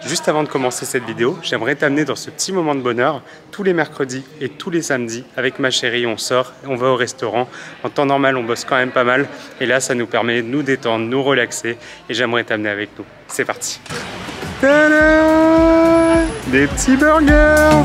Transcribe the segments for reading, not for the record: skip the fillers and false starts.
Juste avant de commencer cette vidéo, j'aimerais t'amener dans ce petit moment de bonheur. Tous les mercredis et tous les samedis, avec ma chérie, on sort, on va au restaurant. En temps normal, on bosse quand même pas mal. Et là, ça nous permet de nous détendre, nous relaxer. Et j'aimerais t'amener avec nous. C'est parti. Tada! Des petits burgers!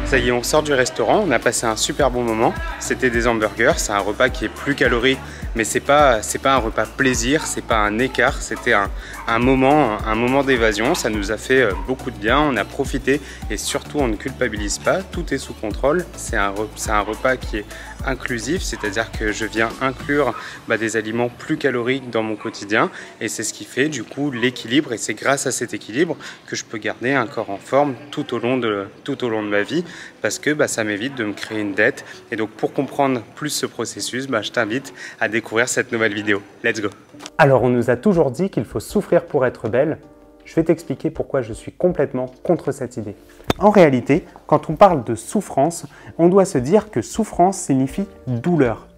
Ça y est, on sort du restaurant, on a passé un super bon moment. C'était des hamburgers, c'est un repas qui est plus calorique, mais c'est pas un repas plaisir, c'est pas un écart, c'était un moment d'évasion. Ça nous a fait beaucoup de bien, on a profité et surtout on ne culpabilise pas, tout est sous contrôle. C'est un repas qui est inclusif, c'est-à-dire que je viens inclure des aliments plus caloriques dans mon quotidien et c'est ce qui fait du coup l'équilibre, et c'est grâce à cet équilibre que je peux garder un corps en forme tout au long de ma vie, parce que ça m'évite de me créer une dette. Et donc pour comprendre plus ce processus, je t'invite à découvrir cette nouvelle vidéo. Let's go! Alors on nous a toujours dit qu'il faut souffrir pour être belle. Je vais t'expliquer pourquoi je suis complètement contre cette idée. En réalité, quand on parle de souffrance, on doit se dire que souffrance signifie douleur.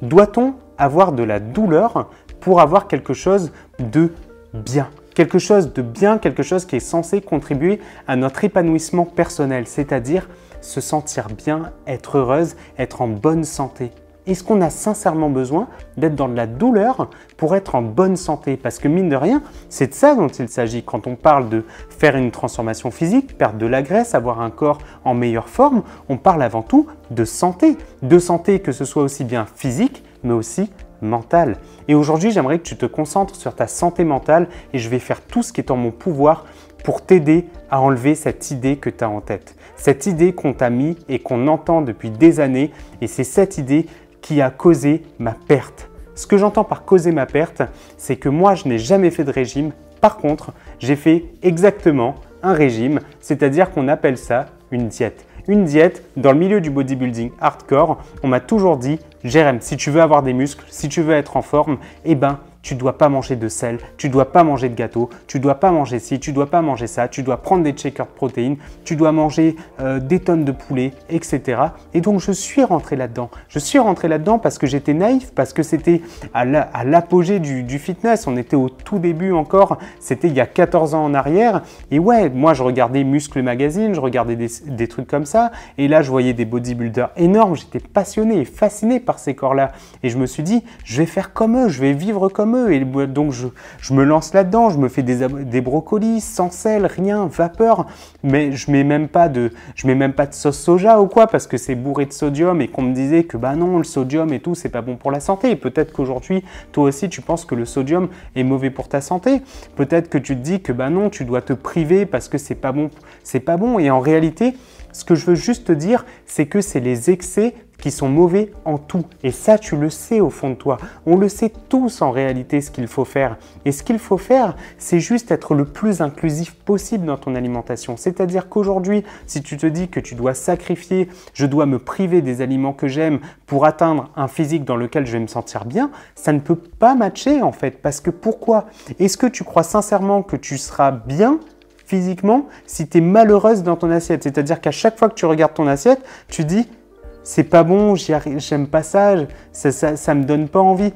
Doit-on avoir de la douleur pour avoir quelque chose de bien ? Quelque chose de bien, quelque chose qui est censé contribuer à notre épanouissement personnel, c'est-à-dire se sentir bien, être heureuse, être en bonne santé. Est-ce qu'on a sincèrement besoin d'être dans de la douleur pour être en bonne santé? Parce que mine de rien, c'est de ça dont il s'agit. Quand on parle de faire une transformation physique, perdre de la graisse, avoir un corps en meilleure forme, on parle avant tout de santé. De santé, que ce soit aussi bien physique, mais aussi mentale. Et aujourd'hui, j'aimerais que tu te concentres sur ta santé mentale et je vais faire tout ce qui est en mon pouvoir pour t'aider à enlever cette idée que tu as en tête. Cette idée qu'on t'a mis et qu'on entend depuis des années, et c'est cette idée qui a causé ma perte. Ce que j'entends par causer ma perte, c'est que moi, je n'ai jamais fait de régime. Par contre, j'ai fait exactement un régime, c'est-à-dire qu'on appelle ça une diète. Une diète, dans le milieu du bodybuilding hardcore, on m'a toujours dit « Jérém, si tu veux avoir des muscles, si tu veux être en forme, tu ne dois pas manger de sel, tu ne dois pas manger de gâteau, tu ne dois pas manger ci, tu ne dois pas manger ça, tu dois prendre des shakers de protéines, tu dois manger des tonnes de poulet, etc. » Et donc, je suis rentré là-dedans. Je suis rentré là-dedans parce que j'étais naïf, parce que c'était à l'apogée du fitness. On était au tout début encore, c'était il y a 14 ans en arrière. Et ouais, moi, je regardais Muscle Magazine, je regardais des trucs comme ça. Et là, je voyais des bodybuilders énormes. J'étais passionné et fasciné par ces corps-là. Et je me suis dit, je vais faire comme eux, je vais vivre comme eux. Et donc, je me lance là-dedans, je me fais des brocolis sans sel, rien, vapeur, mais je mets même pas de sauce soja ou quoi, parce que c'est bourré de sodium et qu'on me disait que non, le sodium et tout, c'est pas bon pour la santé. Et peut-être qu'aujourd'hui, toi aussi, tu penses que le sodium est mauvais pour ta santé. Peut-être que tu te dis que non, tu dois te priver parce que c'est pas bon. C'est pas bon. Et en réalité, ce que je veux juste te dire, c'est que c'est les excès qui sont mauvais en tout. Et ça, tu le sais au fond de toi. On le sait tous en réalité ce qu'il faut faire. Et ce qu'il faut faire, c'est juste être le plus inclusif possible dans ton alimentation. C'est-à-dire qu'aujourd'hui, si tu te dis que tu dois sacrifier, je dois me priver des aliments que j'aime pour atteindre un physique dans lequel je vais me sentir bien, ça ne peut pas matcher en fait. Parce que pourquoi? Est-ce que tu crois sincèrement que tu seras bien physiquement si tu es malheureuse dans ton assiette? C'est-à-dire qu'à chaque fois que tu regardes ton assiette, tu dis c'est pas bon, j'aime pas ça, ça me donne pas envie.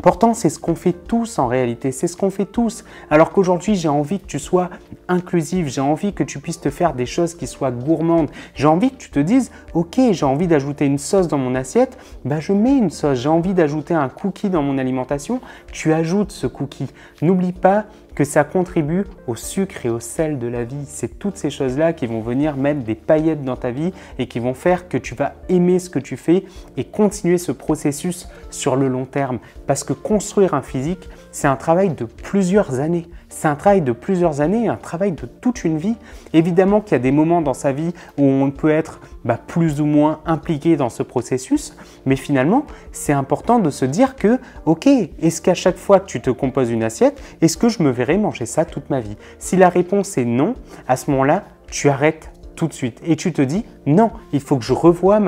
Pourtant, c'est ce qu'on fait tous en réalité, c'est ce qu'on fait tous. Alors qu'aujourd'hui, j'ai envie que tu sois inclusif, j'ai envie que tu puisses te faire des choses qui soient gourmandes. J'ai envie que tu te dises, ok, j'ai envie d'ajouter une sauce dans mon assiette, je mets une sauce. J'ai envie d'ajouter un cookie dans mon alimentation, tu ajoutes ce cookie. N'oublie pas que ça contribue au sucre et au sel de la vie. C'est toutes ces choses-là qui vont venir mettre des paillettes dans ta vie et qui vont faire que tu vas aimer ce que tu fais et continuer ce processus sur le long terme. Parce que construire un physique, c'est un travail de plusieurs années. C'est un travail de plusieurs années, un travail de toute une vie. Évidemment qu'il y a des moments dans sa vie où on peut être plus ou moins impliqué dans ce processus, mais finalement, c'est important de se dire que, ok, est-ce qu'à chaque fois que tu te composes une assiette, est-ce que je me verrai manger ça toute ma vie? Si la réponse est non, à ce moment-là, tu arrêtes tout de suite. Et tu te dis, non, il faut que je revoie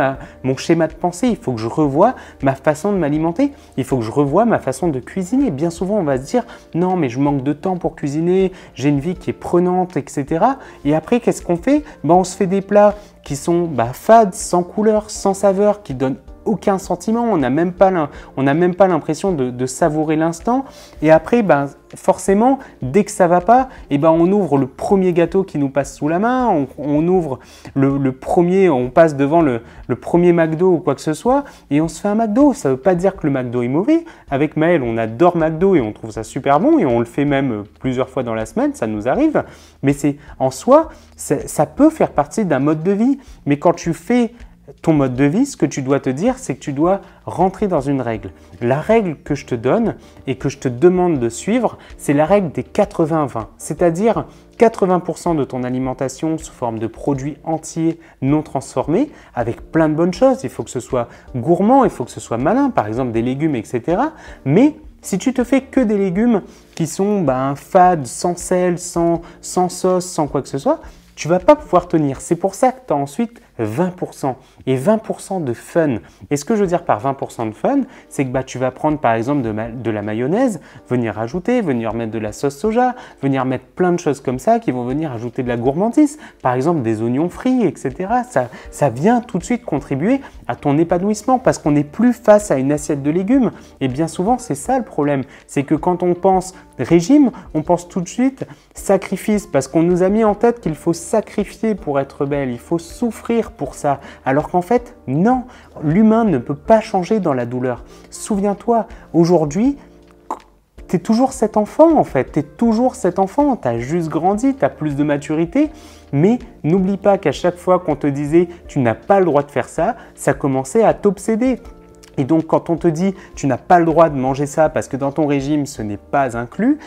mon schéma de pensée, il faut que je revoie ma façon de m'alimenter, il faut que je revoie ma façon de cuisiner. Bien souvent, on va se dire, non, mais je manque de temps pour cuisiner, j'ai une vie qui est prenante, etc. Et après, qu'est-ce qu'on fait? On se fait des plats qui sont fades, sans couleur, sans saveur, qui donnent aucun sentiment, on n'a même pas l'impression de savourer l'instant. Et après, forcément, dès que ça va pas, on ouvre le premier gâteau qui nous passe sous la main, on ouvre le premier, on passe devant le premier McDo ou quoi que ce soit, et on se fait un McDo. Ça ne veut pas dire que le McDo est mauvais. Avec Maëlle, on adore McDo et on trouve ça super bon, et on le fait même plusieurs fois dans la semaine, ça nous arrive. Mais en soi, ça peut faire partie d'un mode de vie. Mais quand tu fais ton mode de vie, ce que tu dois te dire, c'est que tu dois rentrer dans une règle. La règle que je te donne et que je te demande de suivre, c'est la règle des 80-20. C'est-à-dire 80% de ton alimentation sous forme de produits entiers non transformés avec plein de bonnes choses. Il faut que ce soit gourmand, il faut que ce soit malin, par exemple des légumes, etc. Mais si tu te fais que des légumes qui sont fades, sans sel, sans sauce, sans quoi que ce soit, tu ne vas pas pouvoir tenir. C'est pour ça que tu as ensuite 20% et 20% de fun. Et ce que je veux dire par 20% de fun, c'est que tu vas prendre par exemple de la mayonnaise, venir rajouter, venir mettre de la sauce soja, venir mettre plein de choses comme ça qui vont venir ajouter de la gourmandise, par exemple des oignons frits, etc. Ça vient tout de suite contribuer à ton épanouissement parce qu'on n'est plus face à une assiette de légumes. Et bien souvent, c'est ça le problème. C'est que quand on pense régime, on pense tout de suite sacrifice parce qu'on nous a mis en tête qu'il faut sacrifier pour être belle, il faut souffrir pour ça. Alors qu'en fait, non, l'humain ne peut pas changer dans la douleur. Souviens-toi, aujourd'hui, tu es toujours cet enfant en fait, tu es toujours cet enfant, tu as juste grandi, tu as plus de maturité, mais n'oublie pas qu'à chaque fois qu'on te disait « tu n'as pas le droit de faire ça », ça commençait à t'obséder. Et donc, quand on te dit « tu n'as pas le droit de manger ça parce que dans ton régime, ce n'est pas inclus »,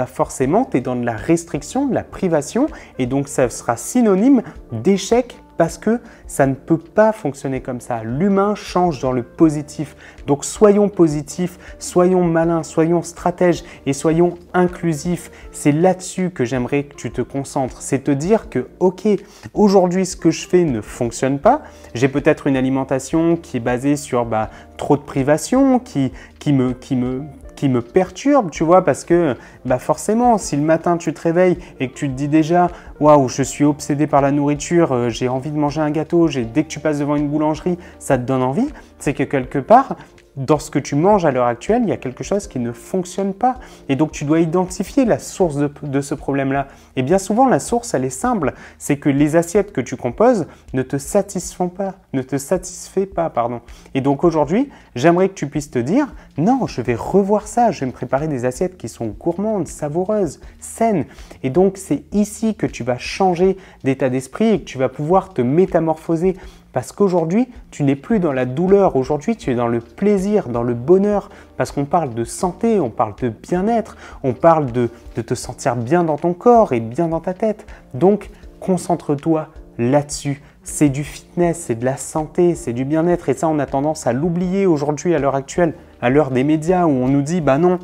forcément, tu es dans de la restriction, de la privation, et donc ça sera synonyme d'échec parce que ça ne peut pas fonctionner comme ça. L'humain change dans le positif. Donc, soyons positifs, soyons malins, soyons stratèges et soyons inclusifs. C'est là-dessus que j'aimerais que tu te concentres. C'est te dire que, ok, aujourd'hui, ce que je fais ne fonctionne pas. J'ai peut-être une alimentation qui est basée sur trop de privation, qui me perturbe, tu vois, parce que forcément, si le matin tu te réveilles et que tu te dis déjà « Waouh, je suis obsédé par la nourriture, j'ai envie de manger un gâteau », dès que tu passes devant une boulangerie, ça te donne envie, c'est que quelque part, dans ce que tu manges à l'heure actuelle, il y a quelque chose qui ne fonctionne pas. Et donc, tu dois identifier la source de ce problème-là. Et bien souvent, la source, elle est simple. C'est que les assiettes que tu composes ne te satisfont pas, pardon. Et donc, aujourd'hui, j'aimerais que tu puisses te dire « Non, je vais revoir ça. Je vais me préparer des assiettes qui sont gourmandes, savoureuses, saines. » Et donc, c'est ici que tu vas changer d'état d'esprit et que tu vas pouvoir te métamorphoser. Parce qu'aujourd'hui, tu n'es plus dans la douleur. Aujourd'hui, tu es dans le plaisir, dans le bonheur. Parce qu'on parle de santé, on parle de bien-être, on parle de te sentir bien dans ton corps et bien dans ta tête. Donc, concentre-toi là-dessus. C'est du fitness, c'est de la santé, c'est du bien-être. Et ça, on a tendance à l'oublier aujourd'hui à l'heure actuelle, à l'heure des médias où on nous dit « bah non ».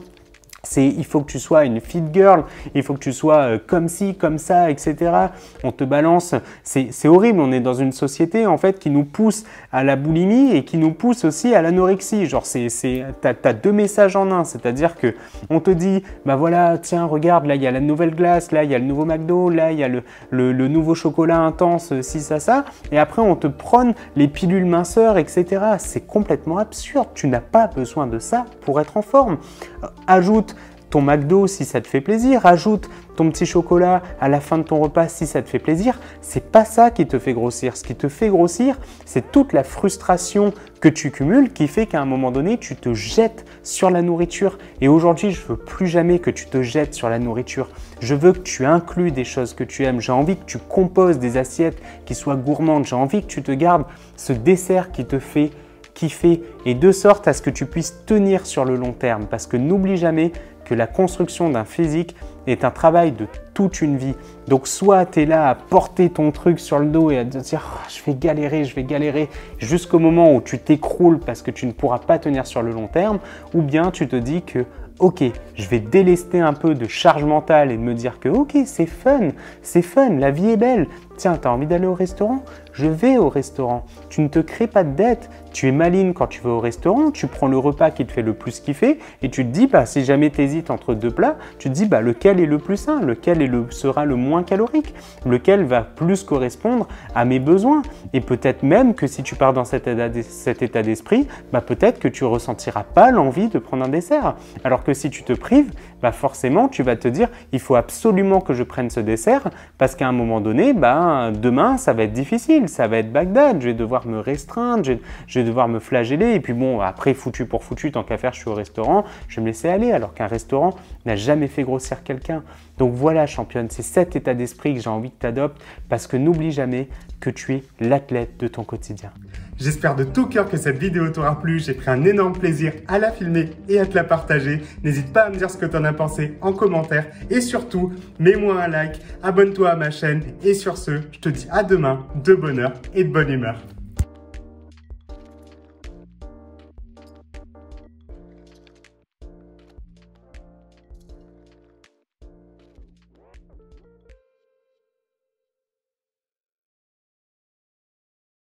Il faut que tu sois une fit girl, il faut que tu sois comme ci, comme ça, etc. On te balance, c'est horrible, on est dans une société en fait qui nous pousse à la boulimie et qui nous pousse aussi à l'anorexie. Genre t'as deux messages en un, c'est-à-dire que on te dit, bah voilà, tiens, regarde, là il y a la nouvelle glace, là il y a le nouveau McDo, là il y a le nouveau chocolat intense, ci, ça, et après on te prône les pilules minceurs, etc. C'est complètement absurde, tu n'as pas besoin de ça pour être en forme. Ajoute ton McDo si ça te fait plaisir, ajoute ton petit chocolat à la fin de ton repas si ça te fait plaisir. C'est pas ça qui te fait grossir. Ce qui te fait grossir, c'est toute la frustration que tu cumules qui fait qu'à un moment donné, tu te jettes sur la nourriture. Et aujourd'hui, je veux plus jamais que tu te jettes sur la nourriture. Je veux que tu inclues des choses que tu aimes. J'ai envie que tu composes des assiettes qui soient gourmandes. J'ai envie que tu te gardes ce dessert qui te fait kiffer et de sorte à ce que tu puisses tenir sur le long terme. Parce que n'oublie jamais que la construction d'un physique est un travail de toute une vie. Donc soit tu es là à porter ton truc sur le dos et à te dire oh, je vais galérer jusqu'au moment où tu t'écroules parce que tu ne pourras pas tenir sur le long terme, ou bien tu te dis que ok, je vais délester un peu de charge mentale et me dire que ok, c'est fun, la vie est belle. Tiens, tu as envie d'aller au restaurant? Je vais au restaurant. Tu ne te crées pas de dette. Tu es maligne quand tu vas au restaurant, tu prends le repas qui te fait le plus kiffer et tu te dis, si jamais tu hésites entre deux plats, tu te dis lequel est le plus sain, lequel sera le moins calorique, lequel va plus correspondre à mes besoins. Et peut-être même que si tu pars dans cet état d'esprit, peut-être que tu ne ressentiras pas l'envie de prendre un dessert. Alors que si tu te prives, forcément, tu vas te dire, il faut absolument que je prenne ce dessert parce qu'à un moment donné, demain, ça va être difficile, ça va être Bagdad, je vais devoir me restreindre, je vais devoir me flageller et puis après, foutu pour foutu, tant qu'à faire, je suis au restaurant, je vais me laisser aller alors qu'un restaurant n'a jamais fait grossir quelqu'un. Donc voilà, championne, c'est cet état d'esprit que j'ai envie que tu adoptes parce que n'oublie jamais que tu es l'athlète de ton quotidien. J'espère de tout cœur que cette vidéo t'aura plu. J'ai pris un énorme plaisir à la filmer et à te la partager. N'hésite pas à me dire ce que tu en as pensé en commentaire. Et surtout, mets-moi un like, abonne-toi à ma chaîne. Et sur ce, je te dis à demain, de bonne heure et de bonne humeur.